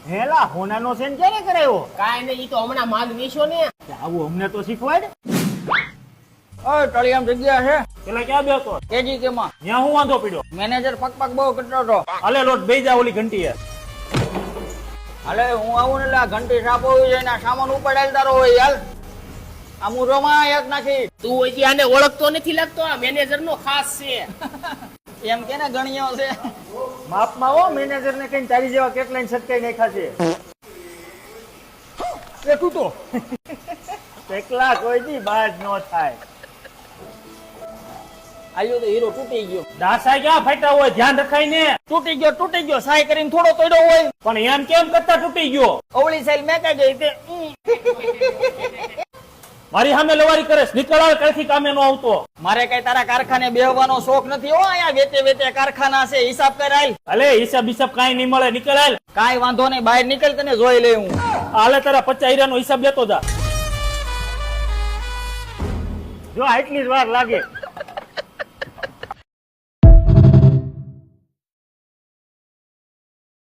હેલા હોનાનો સેન ક્યારે કરાયો? કાઈ નહીં, ઈ તો હમણાં માલ વેચ્યો ને. આવું અમને તો શીખવાડ. ઓય ટળિયામ જગ્યા છે પેલા ક્યાં બેતો? કેજી કેમાં ત્યાં હું વાંધો પડ્યો? મેનેજર પગ બહુ કરતો હતો. હાલે લોટ બેઈ જા ઓલી ઘંટીએ. હાલે હું આવું ને એટલે આ ઘંટી સાપ હોવી જોઈએ ને આ સામાન ઉપાડાયેલ તારો હોય હાલ. આ મુરોમાં એક નાખી તું હજી આને ઓળખતો નથી લાગતો, આ મેનેજર નો ખાસ છે. એમ કે ને ગણ્યો છે. માપમાં હો, મેનેજર ને કઈ તારી જેવા કેટલાય સટકાઈ નાખ્યા છે. એ તૂટો એકલા કોઈ દી બાજ નો થાય. આલ્યો તો હીરો તૂટી ગયો. દાસા ક્યાં ફાટ્યા હોય, ધ્યાન રખાય ને. તૂટી ગયો સાય કરીને થોડો તોડ્યો હોય. પણ એમ કેમ કરતા તૂટી ગયો? અવળી સાઈલ મેકાઈ ગઈ તે મારી સામે લવારી કરે, નીકળાવ કઈથી કામે નો આવતો. મારે કઈ તારા કારખાને બેહવાનો શોખ નથી હો. અહીંયા વેચે વેચે કારખાના છે, હિસાબ કરાય. અલે હિસાબ હિસાબ કઈ નહીં મળે, નીકળ હાલ. કાઈ વાંધો નહીં, બહાર નીકળ તને જોઈ લે હું. હાલે તારા 50 હીરાનો હિસાબ લેતો જા. જો આટલી જ વાર લાગે.